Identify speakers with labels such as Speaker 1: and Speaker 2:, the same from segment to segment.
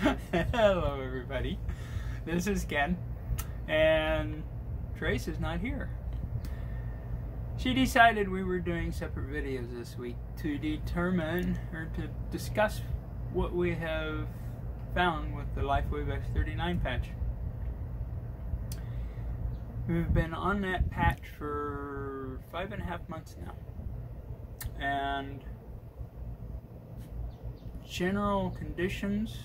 Speaker 1: Hello everybody, this is Ken, and Trace is not here. She decided we were doing separate videos this week to determine or to discuss what we have found with the Lifewave X39 patch. We've been on that patch for 5.5 months now, and general conditions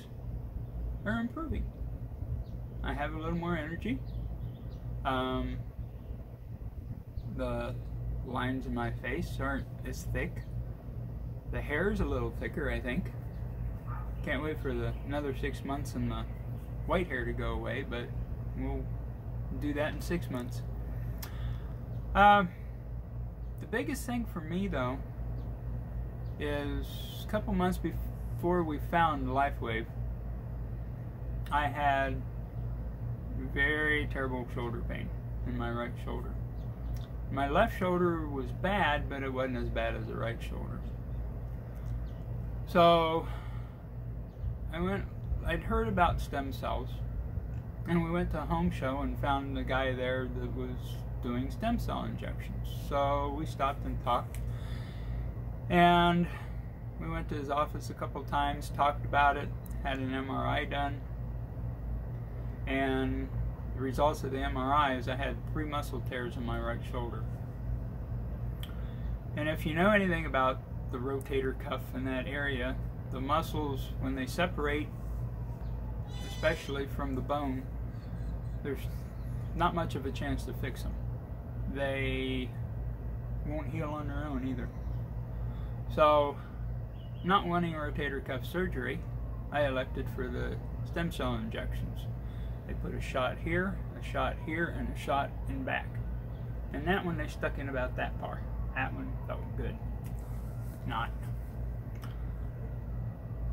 Speaker 1: are improving. I have a little more energy. The lines in my face aren't as thick. The hair is a little thicker, I think. Can't wait for another 6 months and the white hair to go away, but we'll do that in 6 months. The biggest thing for me though is a couple months before we found Lifewave, I had very terrible shoulder pain in my right shoulder. My left shoulder was bad, but it wasn't as bad as the right shoulder. So I'd heard about stem cells, and we went to a home show and found the guy there that was doing stem cell injections. So we stopped and talked, and we went to his office a couple times, talked about it, had an MRI done, and the results of the MRI is I had 3 muscle tears in my right shoulder. And if you know anything about the rotator cuff in that area, the muscles, when they separate, especially from the bone, there's not much of a chance to fix them. They won't heal on their own either. So, not wanting rotator cuff surgery, I elected for the stem cell injections. They put a shot here, and a shot in back. And that one they stuck in about that far. That one felt good. Not.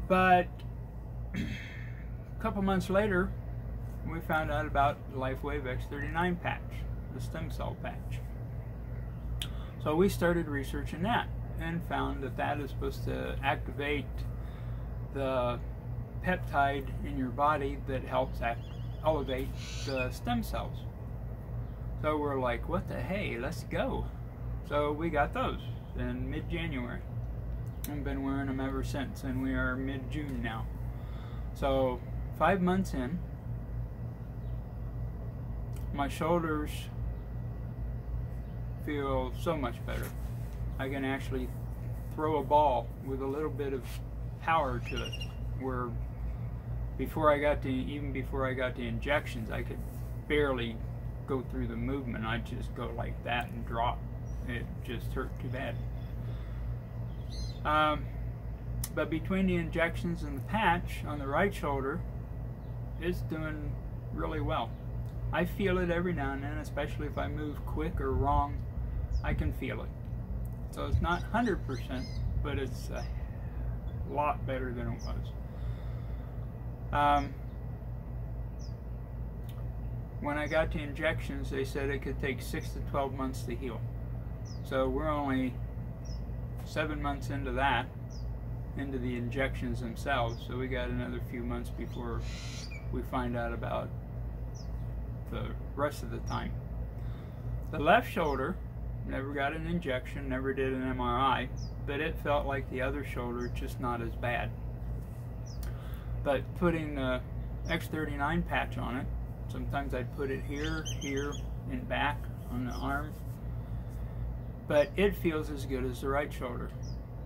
Speaker 1: But a couple months later, we found out about the Lifewave X39 patch, the stem cell patch. So we started researching that and found that that is supposed to activate the peptide in your body that helps elevate the stem cells. So we're like, what the hey, let's go. So we got those in mid-January. I've been wearing them ever since, and we are mid-June now. So 5 months in, my shoulders feel so much better. I can actually throw a ball with a little bit of power to it, where even before I got the injections, I could barely go through the movement. I'd just go like that and drop. It just hurt too bad. But between the injections and the patch on the right shoulder, it's doing really well. I feel it every now and then, especially if I move quick or wrong, I can feel it. So it's not 100%, but it's a lot better than it was. When I got the injections, they said it could take 6 to 12 months to heal. So we're only 7 months into that, into the injections themselves. So we got another few months before we find out about the rest of the time. The left shoulder, never got an injection, never did an MRI, but it felt like the other shoulder, just not as bad. But putting the X39 patch on it, sometimes I'd put it here, and back on the arm, but it feels as good as the right shoulder,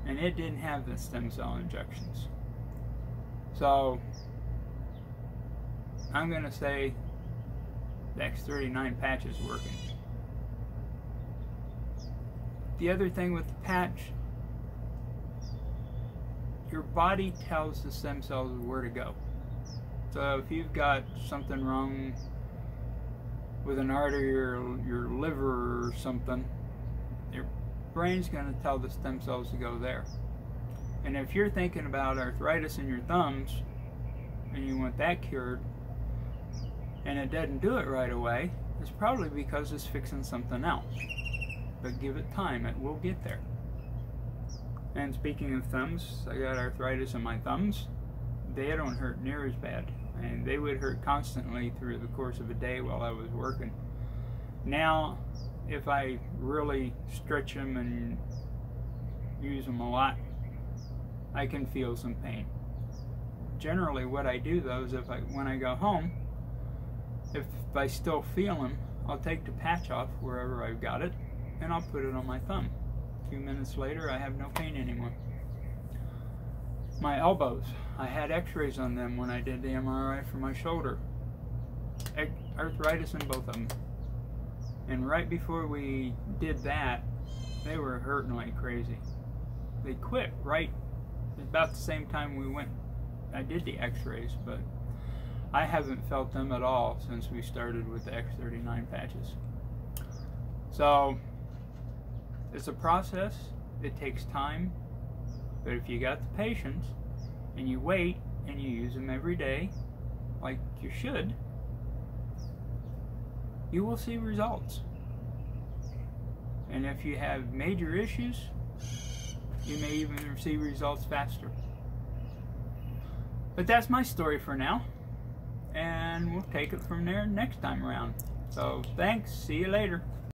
Speaker 1: and it didn't have the stem cell injections. So I'm going to say the X39 patch is working. The other thing with the patch, your body tells the stem cells where to go. So if you've got something wrong with an artery or your liver or something, your brain's going to tell the stem cells to go there. And if you're thinking about arthritis in your thumbs and you want that cured, and it doesn't do it right away, it's probably because it's fixing something else. But give it time, it will get there. And speaking of thumbs, I got arthritis in my thumbs. they don't hurt near as bad. And they would hurt constantly through the course of a day while I was working. Now, if I really stretch them and use them a lot, I can feel some pain. Generally, what I do though is when I go home, if I still feel them, I'll take the patch off wherever I've got it, and I'll put it on my thumb. A few minutes later, I have no pain anymore. My elbows, I had x-rays on them when I did the MRI for my shoulder. Arthritis in both of them. And right before we did that, they were hurting like crazy. They quit right about the same time I did the x-rays, but I haven't felt them at all since we started with the X39 patches. So, it's a process, it takes time, but if you got the patience, and you wait, and you use them every day, like you should, you will see results. And if you have major issues, you may even see results faster. But that's my story for now, and we'll take it from there next time around. So thanks, see you later.